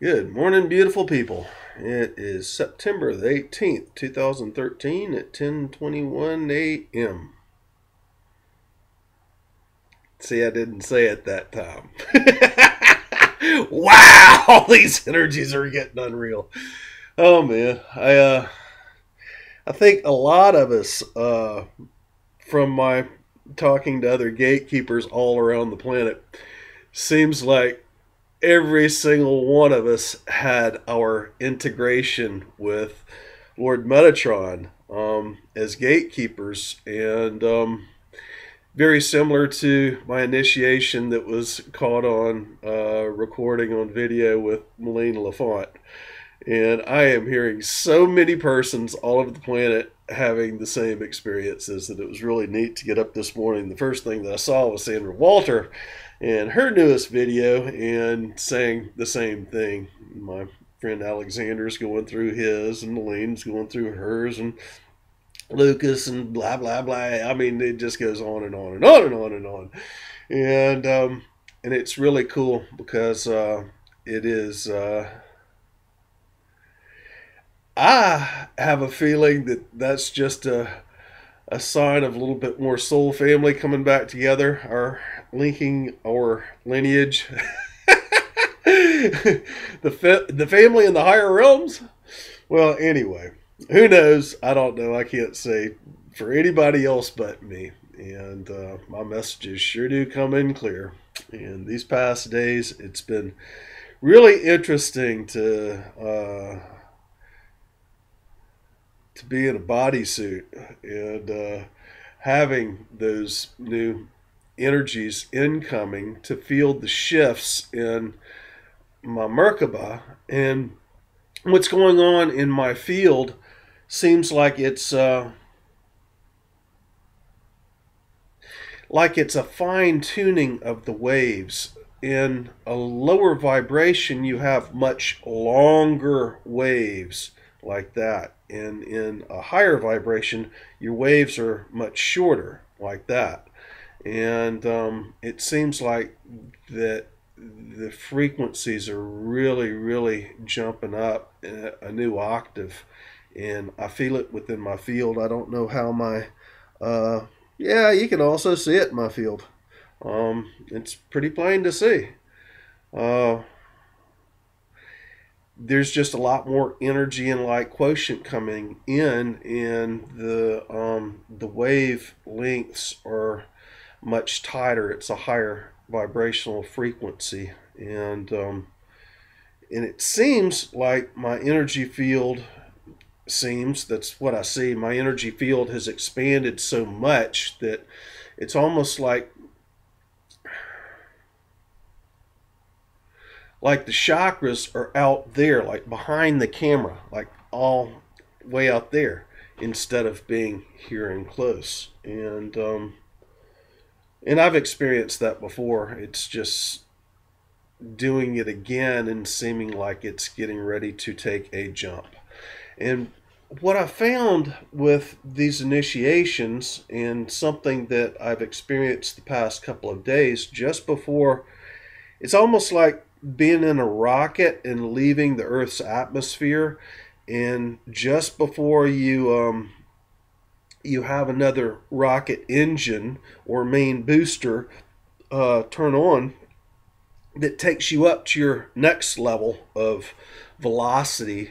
Good morning, beautiful people. It is September the 18th, 2013 at 10:21 a.m. See, I didn't say it that time. Wow, these energies are getting unreal. Oh man, I think a lot of us from my talking to other gatekeepers all around the planet seems like every single one of us had our integration with Lord Metatron as gatekeepers, and very similar to my initiation that was caught on recording on video with Meline LaFont. And I am hearing so many persons all over the planet having the same experiences that it was really neat to get up this morning. The first thing that I saw was Sandra Walter and her newest video and saying the same thing. My friend Alexander's going through his, and Eline's going through hers, and Lucas, and blah blah blah. I mean, it just goes on and on and on and on and on. And it's really cool because it is. I have a feeling that that's just a sign of a little bit more soul family coming back together, our linking our lineage, the family in the higher realms. Well, anyway, who knows? I don't know. I can't say for anybody else but me. And my messages sure do come in clear. And these past days, it's been really interesting to be in a bodysuit and having those new energies incoming, to feel the shifts in my Merkaba. And what's going on in my field seems like it's a fine tuning of the waves. In a lower vibration, you have much longer waves like that. And in a higher vibration, your waves are much shorter like that. And it seems like that the frequencies are really, really jumping up a new octave. And I feel it within my field. I don't know how my... yeah, you can also see it in my field. It's pretty plain to see. There's just a lot more energy and light quotient coming in, and the wave lengths are much tighter. It's a higher vibrational frequency, and it seems like my energy field that's what I see. My energy field has expanded so much that it's almost like the chakras are out there, like behind the camera, like all way out there, instead of being here and close. And I've experienced that before. It's just doing it again and seeming like it's getting ready to take a jump. And what I found with these initiations, and something that I've experienced the past couple of days, just before, it's almost like being in a rocket and leaving the Earth's atmosphere, and just before you have another rocket engine or main booster turn on, that takes you up to your next level of velocity,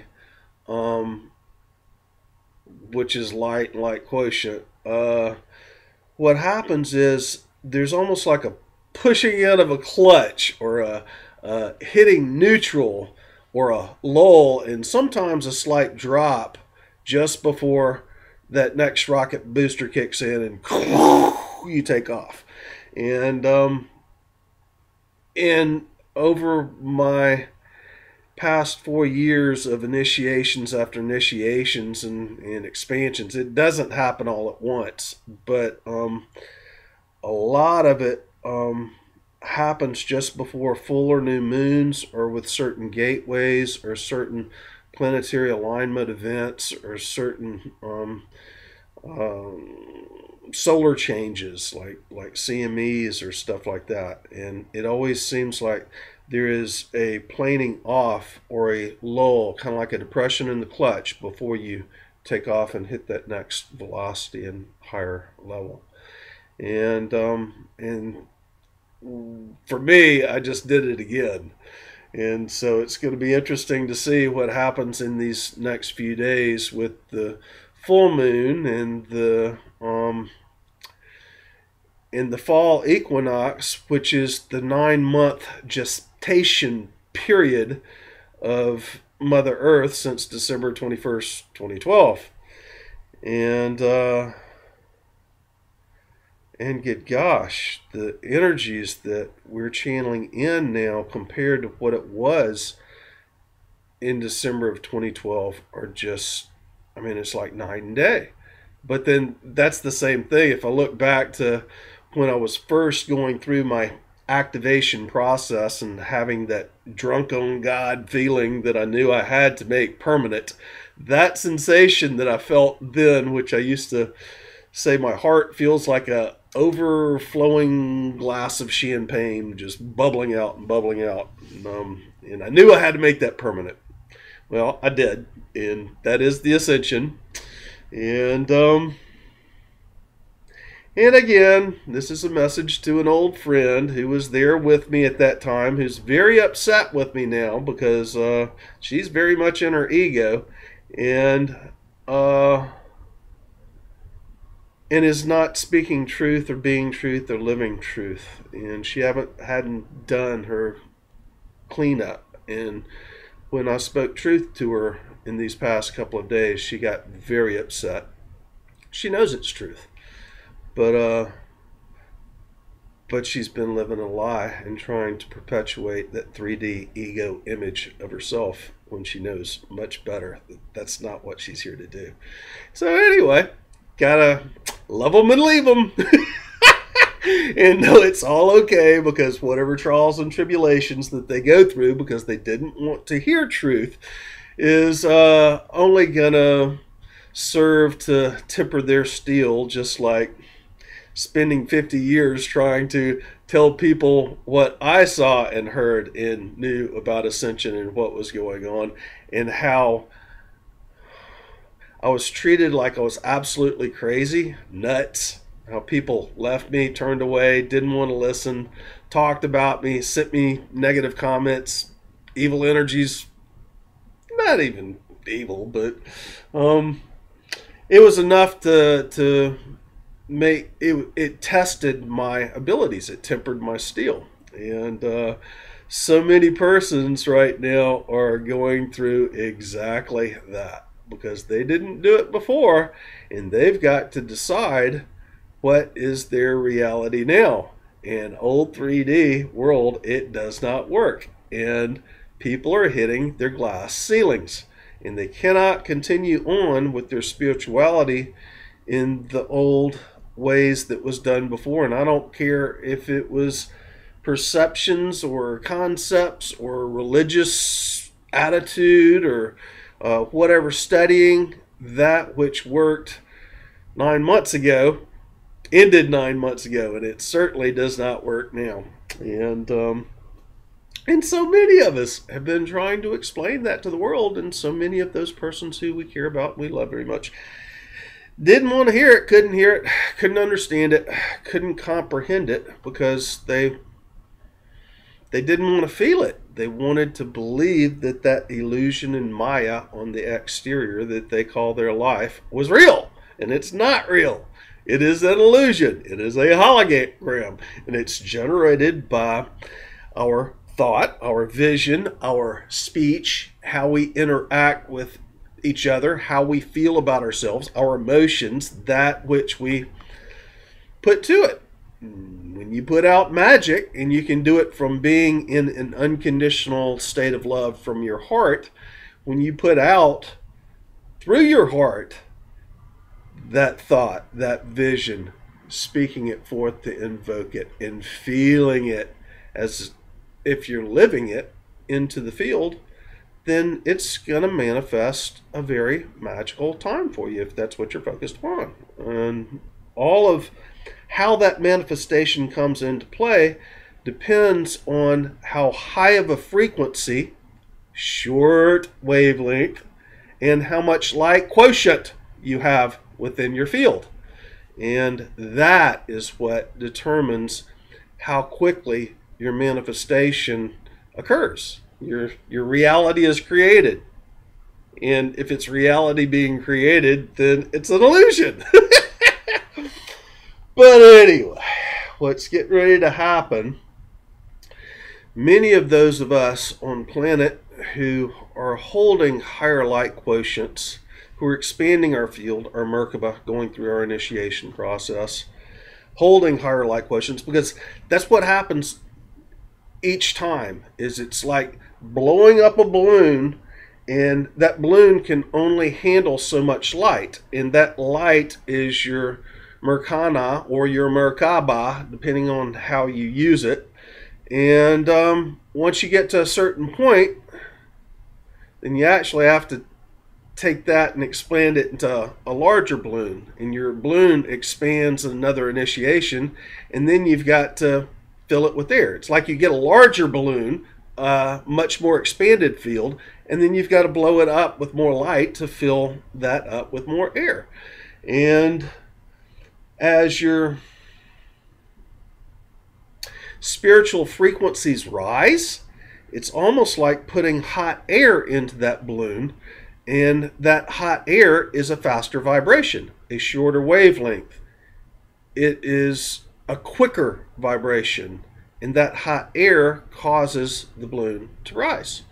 which is light and light quotient. What happens is there's almost like a pushing in of a clutch, or a hitting neutral, or a lull, and sometimes a slight drop just before that next rocket booster kicks in and you take off. And over my past 4 years of initiations after initiations and expansions, it doesn't happen all at once, but a lot of it happens just before full or new moons, or with certain gateways, or certain planetary alignment events, or certain solar changes like CMEs or stuff like that. And it always seems like there is a planing off or a lull, kind of like a depression in the clutch before you take off and hit that next velocity and higher level. And for me, I just did it again. And so it's going to be interesting to see what happens in these next few days with the full moon and the fall equinox, which is the 9-month gestation period of Mother Earth since December 21st, 2012. And good gosh, the energies that we're channeling in now compared to what it was in December of 2012 are just, I mean, it's like night and day. But then that's the same thing. If I look back to when I was first going through my activation process and having that drunk on God feeling that I knew I had to make permanent, that sensation that I felt then, which I used to say my heart feels like a overflowing glass of champagne, just bubbling out and bubbling out. And I knew I had to make that permanent. Well, I did, and that is the Ascension. And again, this is a message to an old friend who was there with me at that time, who's very upset with me now because she's very much in her ego, and is not speaking truth or being truth or living truth. And she hadn't done her cleanup. And when I spoke truth to her in these past couple of days, she got very upset. She knows it's truth. But she's been living a lie and trying to perpetuate that 3D ego image of herself when she knows much better that that's not what she's here to do. So anyway, gotta love them and leave them. And know it's all okay, because whatever trials and tribulations that they go through because they didn't want to hear truth is only gonna serve to temper their steel, just like spending 50 years trying to tell people what I saw and heard and knew about Ascension and what was going on, and how I was treated like I was absolutely crazy, nuts. How people left me, turned away, didn't want to listen, talked about me, sent me negative comments, evil energies. Not even evil, but it was enough to make it tested my abilities. It tempered my steel. And so many persons right now are going through exactly that, because they didn't do it before, and they've got to decide what is their reality now. In old 3D world, it does not work, and people are hitting their glass ceilings, and they cannot continue on with their spirituality in the old ways that was done before. And I don't care if it was perceptions or concepts or religious attitude or whatever, studying that which worked 9 months ago ended 9 months ago, and it certainly does not work now. And so many of us have been trying to explain that to the world, and so many of those persons who we care about and we love very much didn't want to hear it, couldn't understand it, couldn't comprehend it, because they didn't want to feel it. They wanted to believe that that illusion and Maya on the exterior that they call their life was real, and it's not real. It is an illusion. It is a hologram, and it's generated by our thought, our vision, our speech, how we interact with each other, how we feel about ourselves, our emotions, that which we put to it. When you put out magic, and you can do it from being in an unconditional state of love from your heart, when you put out through your heart that thought, that vision, speaking it forth to invoke it and feeling it as if you're living it into the field, then it's going to manifest a very magical time for you if that's what you're focused on. And all of how that manifestation comes into play depends on how high of a frequency, short wavelength, and how much light quotient you have within your field. And that is what determines how quickly your manifestation occurs. Your reality is created. And if it's reality being created, then it's an illusion. But anyway, what's getting ready to happen, many of those of us on planet who are holding higher light quotients, who are expanding our field, our Merkaba, going through our initiation process, holding higher light quotients, because that's what happens each time. Is it's like blowing up a balloon, and that balloon can only handle so much light, and that light is your Merkana or your Merkaba, depending on how you use it. And once you get to a certain point, then you actually have to take that and expand it into a larger balloon, and your balloon expands another initiation, and then you've got to fill it with air. It's like you get a larger balloon, much more expanded field, and then you've got to blow it up with more light to fill that up with more air. And as your spiritual frequencies rise, it's almost like putting hot air into that balloon, and that hot air is a faster vibration, a shorter wavelength. It is a quicker vibration, and that hot air causes the balloon to rise.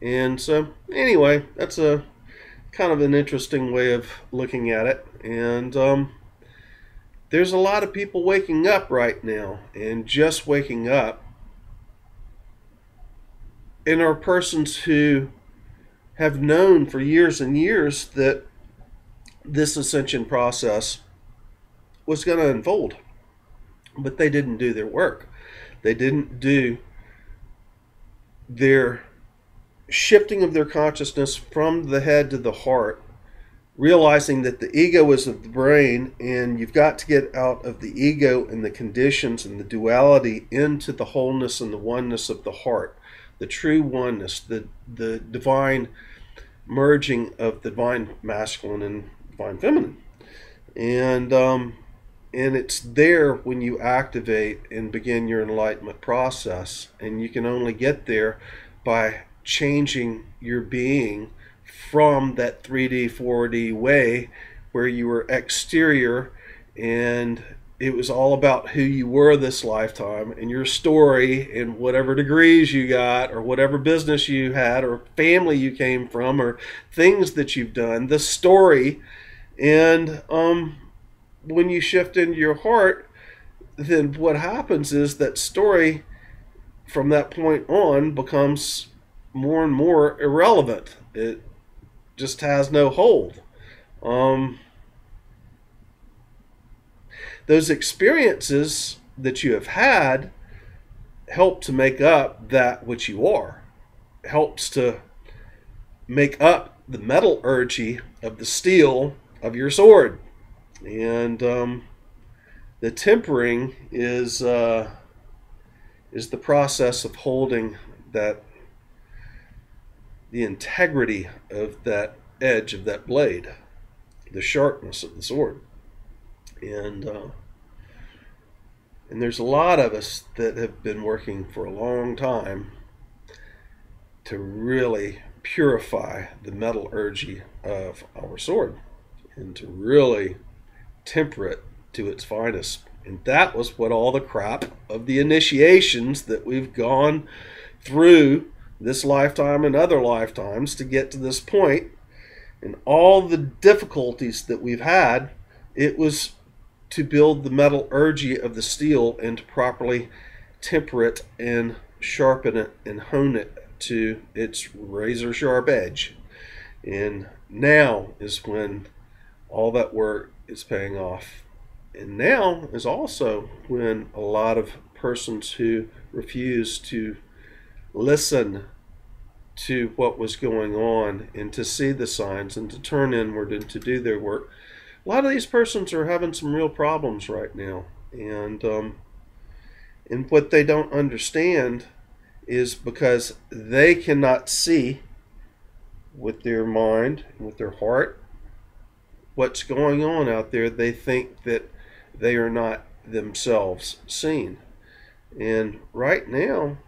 And so anyway, that's a kind of an interesting way of looking at it. And there's a lot of people waking up right now, and just waking up, and are persons who have known for years and years that this ascension process was going to unfold, but they didn't do their work. They didn't do their shifting of their consciousness from the head to the heart, realizing that the ego is of the brain, and you've got to get out of the ego and the conditions and the duality into the wholeness and the oneness of the heart, the true oneness, the divine merging of the divine masculine and divine feminine. And it's there when you activate and begin your enlightenment process. And you can only get there by changing your being from that 3D, 4D way where you were exterior and it was all about who you were this lifetime and your story and whatever degrees you got or whatever business you had or family you came from or things that you've done, the story. And when you shift into your heart, then what happens is that story from that point on becomes more and more irrelevant. It just has no hold. Those experiences that you have had help to make up that which you are. Helps to make up the metallurgy of the steel of your sword. And the tempering is the process of holding that, the integrity of that edge of that blade, the sharpness of the sword. And there's a lot of us that have been working for a long time to really purify the metallurgy of our sword and to really temper it to its finest. And that was what all the crap of the initiations that we've gone through this lifetime and other lifetimes to get to this point, and all the difficulties that we've had, it was to build the metallurgy of the steel and to properly temper it and sharpen it and hone it to its razor sharp edge. And now is when all that work is paying off. And now is also when a lot of persons who refuse to listen to what was going on and to see the signs and to turn inward and to do their work, a lot of these persons are having some real problems right now. And And what they don't understand is because they cannot see with their mind, with their heart, what's going on out there, they think that they are not themselves seen. And right now,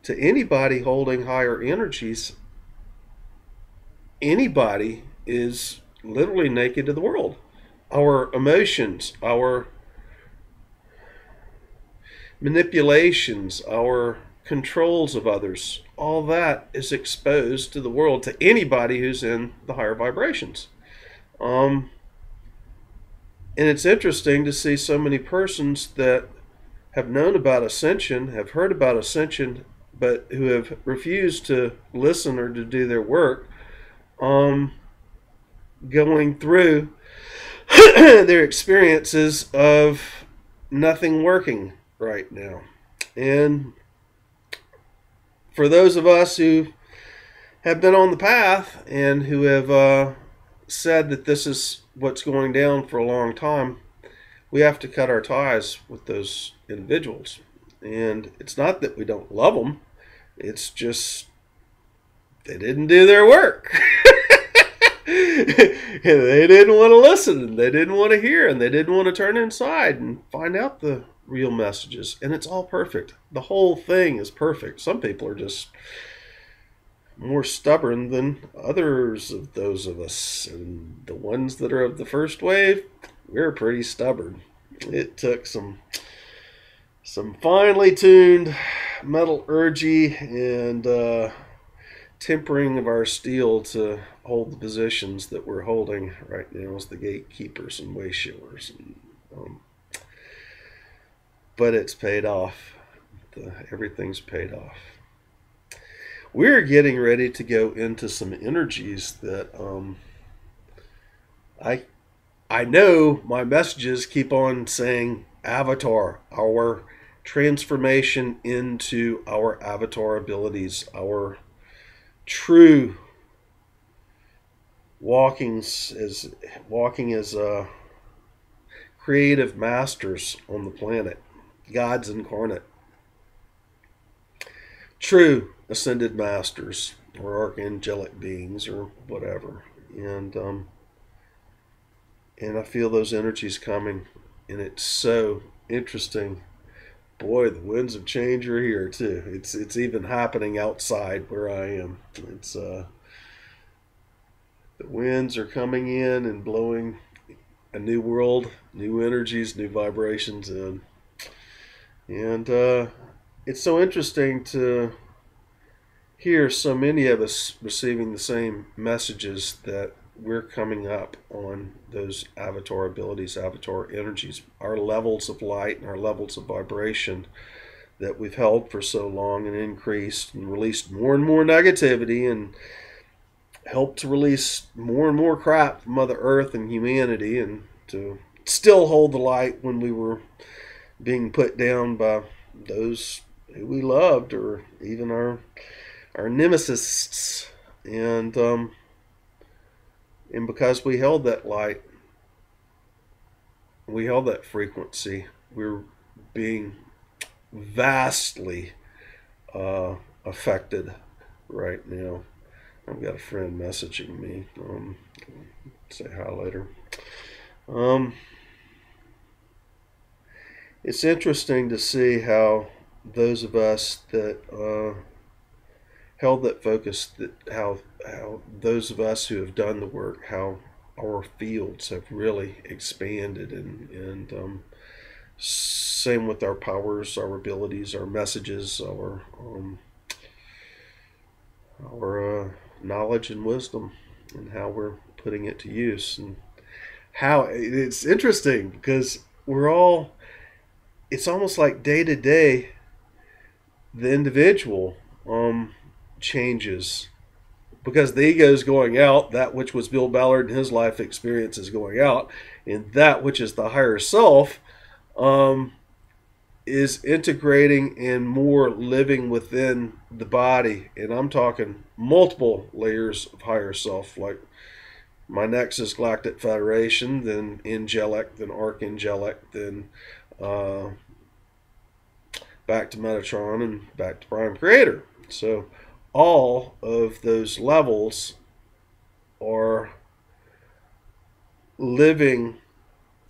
to anybody holding higher energies, anybody is literally naked to the world. Our emotions, our manipulations, our controls of others, all that is exposed to the world, to anybody who's in the higher vibrations. And it's interesting to see so many persons that have known about Ascension, have heard about Ascension, but who have refused to listen or to do their work, going through their experiences of nothing working right now. And for those of us who have been on the path and who have said that this is what's going down for a long time, we have to cut our ties with those individuals. And it's not that we don't love them, it's just they didn't do their work. They didn't want to listen, and they didn't want to hear, and they didn't want to turn inside and find out the real messages. And it's all perfect. The whole thing is perfect. Some people are just more stubborn than others of those of us. And the ones that are of the first wave, we're pretty stubborn. It took some finely tuned metallurgy and tempering of our steel to hold the positions that we're holding right now as the gatekeepers and way showers. But it's paid off. Everything's paid off. We're getting ready to go into some energies that I know my messages keep on saying avatar, our transformation into our avatar abilities, our true walking as creative masters on the planet, gods incarnate, true ascended masters or archangelic beings or whatever. And I feel those energies coming, and it's so interesting. Boy, the winds of change are here too. It's even happening outside where I am. It's the winds are coming in and blowing a new world, new energies, new vibrations in. And it's so interesting to hear so many of us receiving the same messages, that we're coming up on those avatar abilities, avatar energies, our levels of light and our levels of vibration that we've held for so long and increased and released more and more negativity and helped to release more and more crap from Mother Earth and humanity, and to still hold the light when we were being put down by those who we loved, or even our nemesis. And because we held that light, we held that frequency, we're being vastly affected right now. I've got a friend messaging me. Say hi later. It's interesting to see how those of us that held that focus, that how those of us who have done the work, how our fields have really expanded, and same with our powers, our abilities, our messages, our knowledge and wisdom, and how we're putting it to use. And how it's interesting because it's almost like day to day the individual changes, because the ego is going out, that which was Bill Ballard and his life experience is going out, and that which is the higher self is integrating and more living within the body. And I'm talking multiple layers of higher self, like my Nexus Galactic Federation, then angelic, then archangelic, then back to Metatron, and back to Prime Creator. So all of those levels are living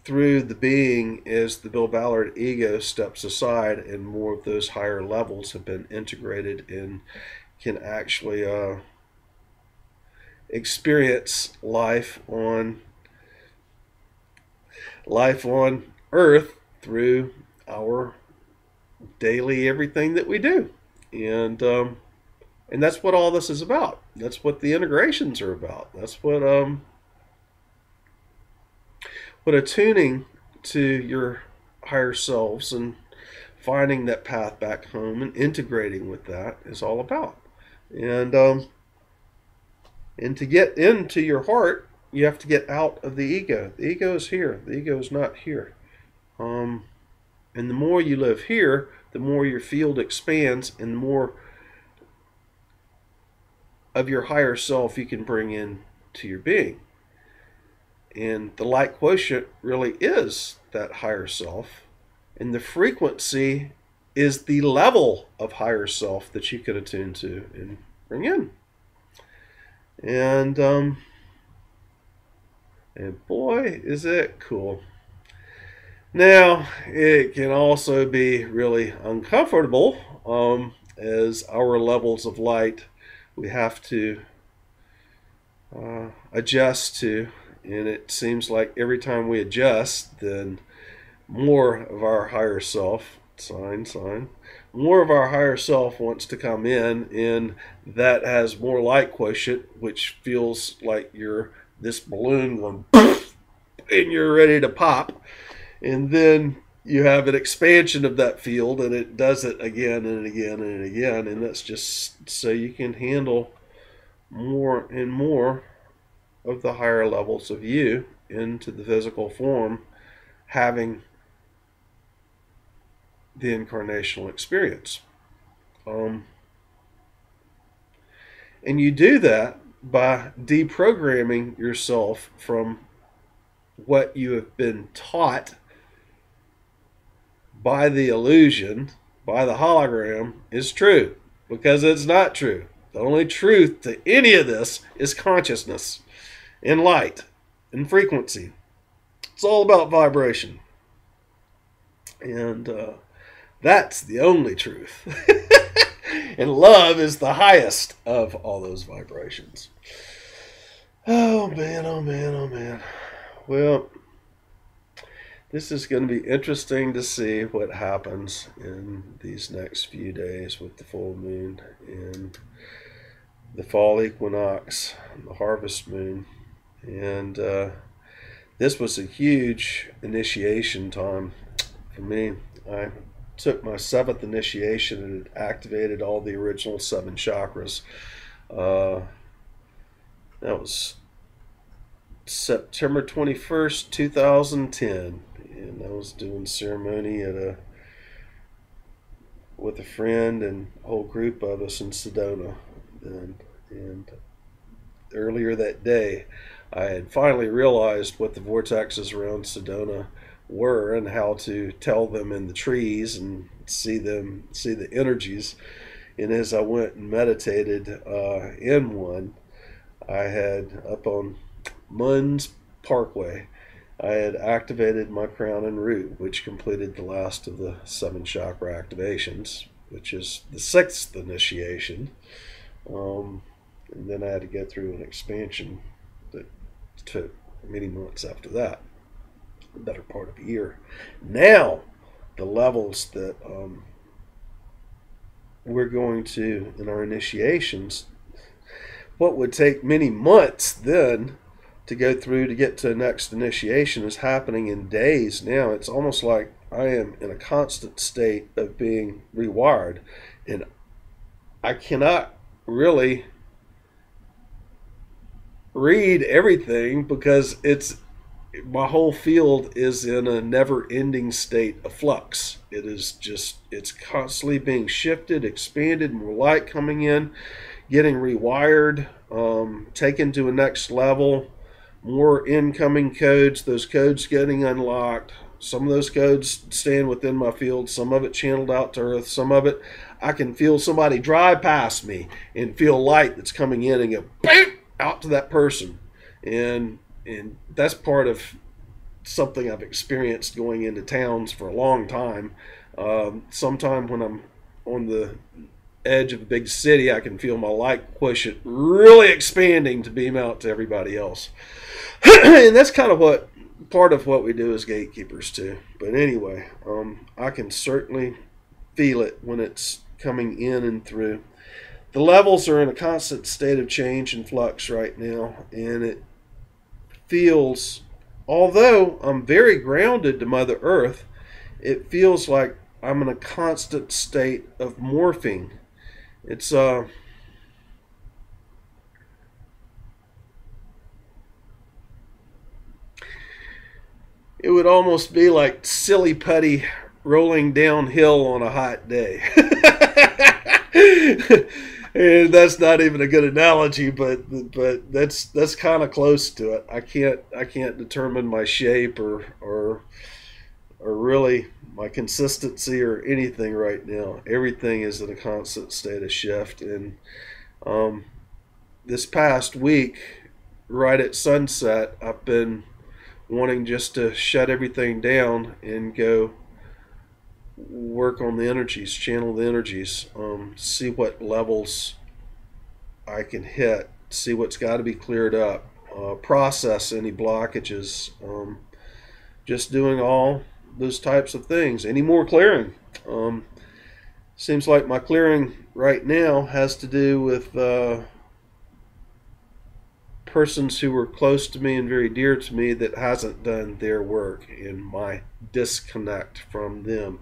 through the being as the Bill Ballard ego steps aside, and more of those higher levels have been integrated and can actually experience life on Earth through our daily everything that we do. And that's what all this is about. That's what the integrations are about. That's what attuning to your higher selves and finding that path back home and integrating with that is all about. And to get into your heart, you have to get out of the ego. The ego is here. The ego is not here. And the more you live here, the more your field expands, and the more of your higher self you can bring in to your being. And the light quotient really is that higher self. And the frequency is the level of higher self that you can attune to and bring in. And boy, is it cool. Now, it can also be really uncomfortable as our levels of light we have to adjust to. And it seems like every time we adjust, then more of our higher self, more of our higher self wants to come in, and that has more light quotient, which feels like you're this balloon going and you're ready to pop. And then you have an expansion of that field, and it does it again and again and again. And that's just so you can handle more and more of the higher levels of you into the physical form, having the incarnational experience. And you do that by deprogramming yourself from what you have been taught by the illusion, by the hologram, is true, because it's not true. The only truth to any of this is consciousness and light and frequency. It's all about vibration. And that's the only truth. And love is the highest of all those vibrations. Oh man, oh man, oh man. Well, this is going to be interesting to see what happens in these next few days with the full moon and the fall equinox and the harvest moon. And this was a huge initiation time for me. I took my 7th initiation and it activated all the original 7 chakras. That was September 21st, 2010. And I was doing ceremony with a friend and a whole group of us in Sedona. And earlier that day, I had finally realized what the vortexes around Sedona were and how to tell them in the trees and see the energies. And as I went and meditated in one, I had up on Munns Parkway, I had activated my crown and root, which completed the last of the 7 chakra activations, which is the 6th initiation. And then I had to go through an expansion that took many months after that, the better part of a year. Now, the levels that we're going to in our initiations, what would take many months then to go through to get to the next initiation is happening in days now. It's almost like I am in a constant state of being rewired, and I cannot really read everything because my whole field is in a never-ending state of flux. It's constantly being shifted, expanded, more light coming in, getting rewired, taken to a next level, more incoming codes, those codes getting unlocked, Some of those codes stand within my field. Some of it channeled out to Earth. Some of it, I can feel somebody drive past me and feel light that's coming in and go boom, out to that person. And that's part of something I've experienced going into towns for a long time. Sometime when I'm on the edge of a big city, I can feel my light quotient really expanding to beam out to everybody else. And that's kind of what part of what we do as gatekeepers too. But anyway, I can certainly feel it when it's coming in and through. The levels are in a constant state of change and flux right now, and it feels, although I'm very grounded to Mother Earth, it feels like I'm in a constant state of morphing. It's it would almost be like silly putty rolling downhill on a hot day. And that's not even a good analogy, but that's kind of close to it. I can't determine my shape or really my consistency or anything right now. Everything is in a constant state of shift. And this past week, right at sunset, I've been wanting just to shut everything down and go work on the energies, channel the energies, see what levels I can hit, see what's got to be cleared up, process any blockages, just doing all those types of things. Any more clearing? Seems like my clearing right now has to do with persons who were close to me and very dear to me that hasn't done their work, and my disconnect from them.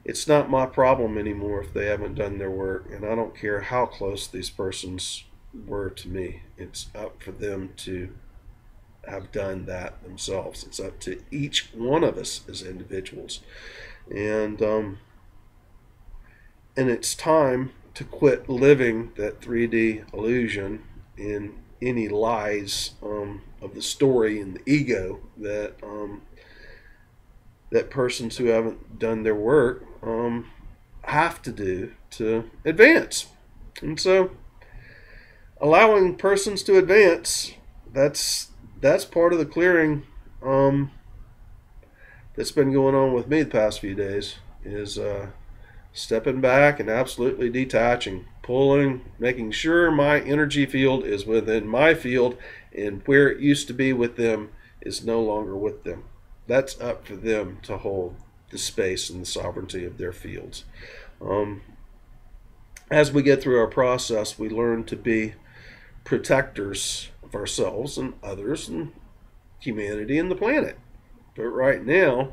It's not my problem anymore if they haven't done their work, and I don't care how close these persons were to me. It's up for them to have done that themselves. It's up to each one of us as individuals, and it's time to quit living that 3D illusion in any lies of the story and the ego that that persons who haven't done their work have to do to advance. And so allowing persons to advance, that's part of the clearing that's been going on with me the past few days, is stepping back and absolutely detaching, pulling, making sure my energy field is within my field, and where it used to be with them is no longer with them. That's up for them to hold the space and the sovereignty of their fields. As we get through our process, we learn to be protectors of ourselves and others and humanity and the planet. But right now,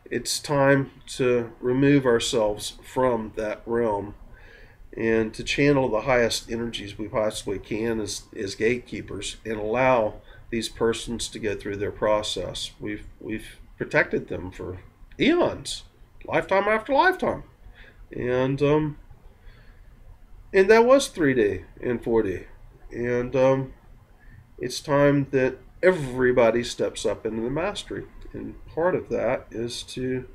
it's time to remove ourselves from that realm and to channel the highest energies we possibly can as gatekeepers, and allow these persons to go through their process. We've protected them for eons, lifetime after lifetime, and that was 3D and 4D, and it's time that everybody steps up into the mastery. And part of that is to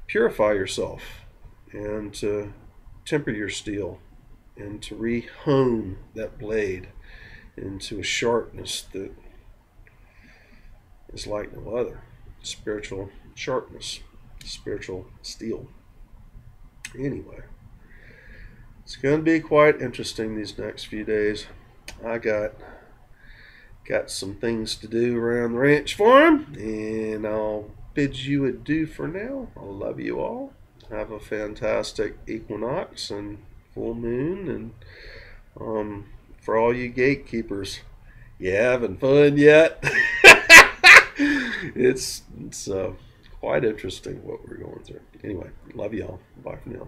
purify yourself and to temper your steel and to re-hone that blade into a sharpness that is like no other. Spiritual sharpness, spiritual steel. Anyway, it's going to be quite interesting these next few days. I got some things to do around the ranch farm, and I'll bid you adieu for now. I love you all. Have a fantastic equinox and full moon, and for all you gatekeepers, you having fun yet? It's quite interesting what we're going through. Anyway, love y'all. Bye for now.